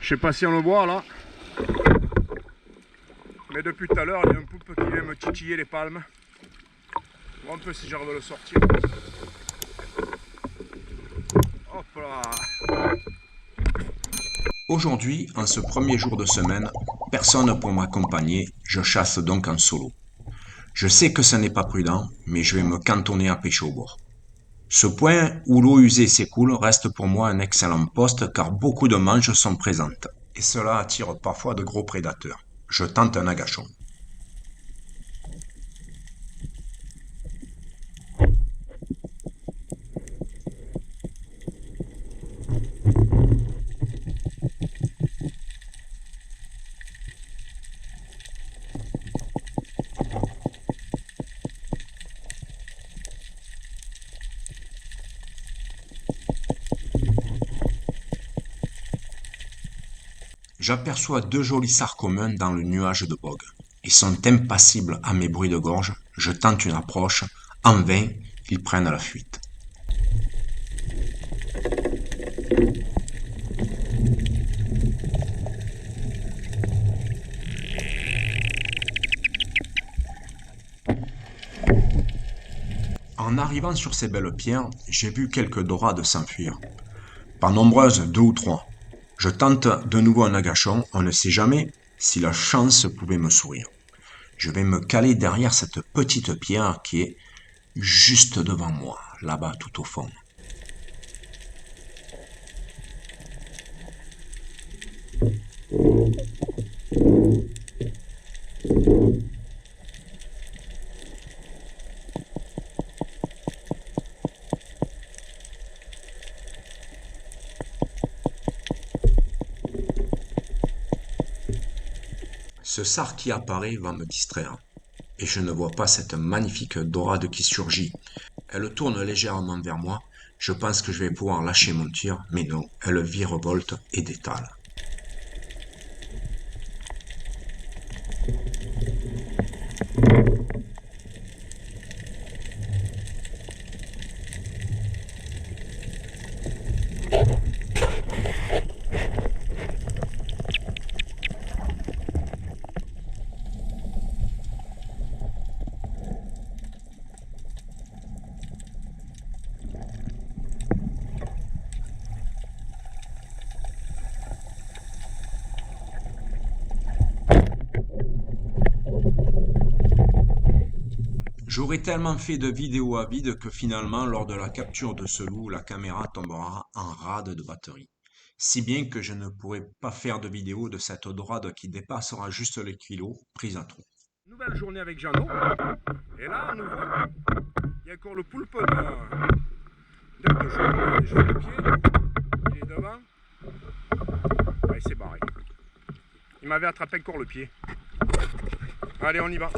Je sais pas si on le voit là. Mais depuis tout à l'heure, il y a un poulpe qui vient me titiller les palmes. Voir un peu si j'arrive à le sortir. Hop là. Aujourd'hui, en ce premier jour de semaine, personne pour m'accompagner, je chasse donc en solo. Je sais que ce n'est pas prudent, mais je vais me cantonner à pêcher au bord. Ce point où l'eau usée s'écoule reste pour moi un excellent poste car beaucoup de manches sont présentes, et cela attire parfois de gros prédateurs. Je tente un agachon. J'aperçois deux jolis sards communs dans le nuage de bogue. Ils sont impassibles à mes bruits de gorge. Je tente une approche. En vain, ils prennent la fuite. En arrivant sur ces belles pierres, j'ai vu quelques dorades s'enfuir. Pas nombreuses, 2 ou 3. Je tente de nouveau un agachon, on ne sait jamais si la chance pouvait me sourire. Je vais me caler derrière cette petite pierre qui est juste devant moi, là-bas tout au fond. Ce sard qui apparaît va me distraire. Et je ne vois pas cette magnifique dorade qui surgit. Elle tourne légèrement vers moi. Je pense que je vais pouvoir lâcher mon tir, mais non, elle virevolte et détale. J'aurais tellement fait de vidéos à vide que finalement, lors de la capture de ce loup, la caméra tombera en rade de batterie. Si bien que je ne pourrai pas faire de vidéo de cette dorade qui dépassera juste les kilos prise à trop. Nouvelle journée avec Jeannot. Et là, à nouveau, il y a encore le poulpe de jour. Je fais le pied. Il est devant. Ah, il s'est barré. Il m'avait attrapé encore le pied. Allez, on y va.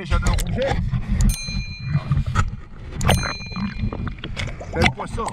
J'adore rouget. Bel poisson.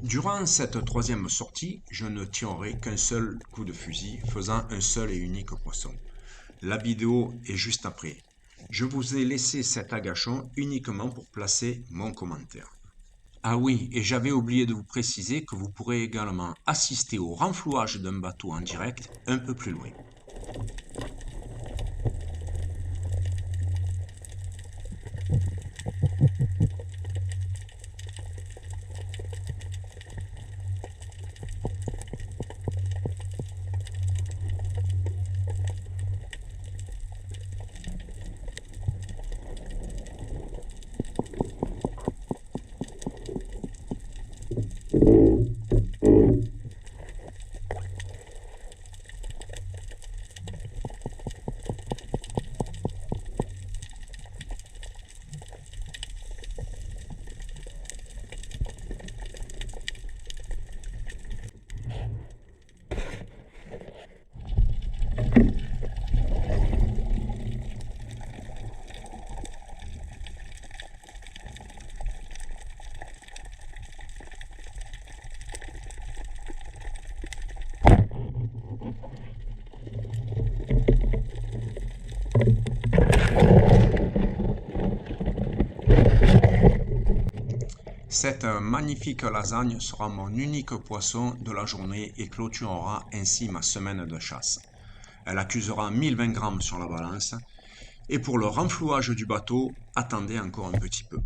Durant cette troisième sortie, je ne tirerai qu'un seul coup de fusil, faisant un seul et unique poisson. La vidéo est juste après. Je vous ai laissé cet agachon uniquement pour placer mon commentaire. Ah oui, et j'avais oublié de vous préciser que vous pourrez également assister au renflouage d'un bateau en direct un peu plus loin. Cette magnifique lasagne sera mon unique poisson de la journée et clôturera ainsi ma semaine de chasse. Elle accusera 1020 grammes sur la balance. Et pour le renflouage du bateau, attendez encore un petit peu.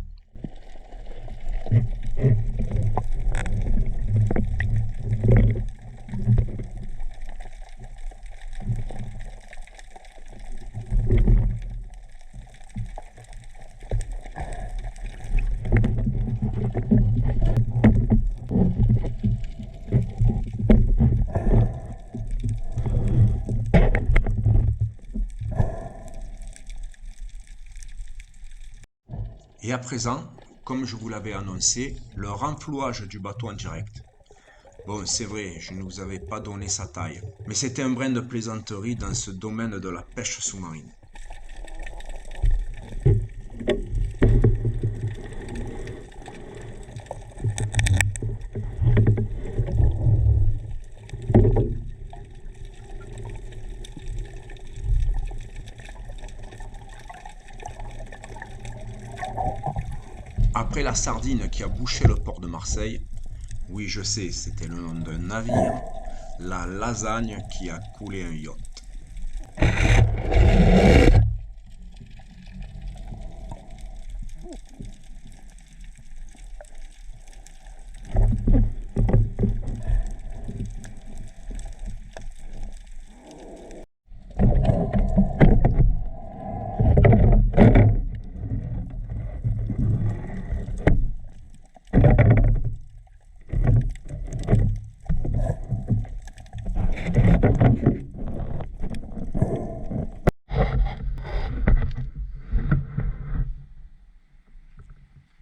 Et à présent, comme je vous l'avais annoncé, le renflouage du bateau en direct. Bon, c'est vrai, je ne vous avais pas donné sa taille, mais c'était un brin de plaisanterie dans ce domaine de la pêche sous-marine. Après la sardine qui a bouché le port de Marseille, oui je sais, c'était le nom d'un navire, la lasagne qui a coulé un yacht.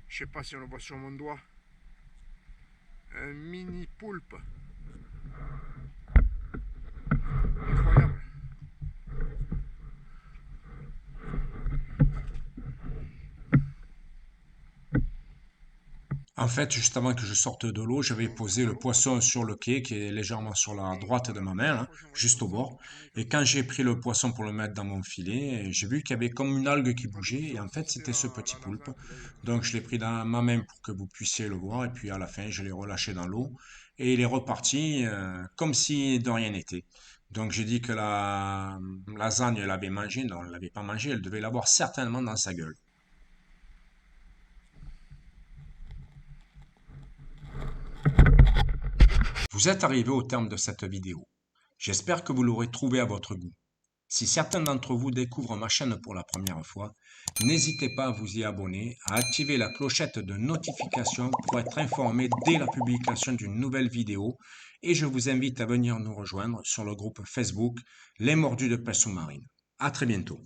Je sais pas si on le voit sur mon doigt. Un mini poulpe. Incroyable. En fait, juste avant que je sorte de l'eau, j'avais posé le poisson sur le quai, qui est légèrement sur la droite de ma main, là, juste au bord. Et quand j'ai pris le poisson pour le mettre dans mon filet, j'ai vu qu'il y avait comme une algue qui bougeait, et en fait, c'était ce petit poulpe. Donc, je l'ai pris dans ma main pour que vous puissiez le voir, et puis à la fin, je l'ai relâché dans l'eau, et il est reparti comme si de rien n'était. Donc, j'ai dit que la lasagne, elle avait mangé. Non, elle l'avait pas mangé, elle devait l'avoir certainement dans sa gueule. Vous êtes arrivé au terme de cette vidéo. J'espère que vous l'aurez trouvé à votre goût. Si certains d'entre vous découvrent ma chaîne pour la première fois, n'hésitez pas à vous y abonner, à activer la clochette de notification pour être informé dès la publication d'une nouvelle vidéo et je vous invite à venir nous rejoindre sur le groupe Facebook Les Mordus de Pêche Sous-Marine. À très bientôt.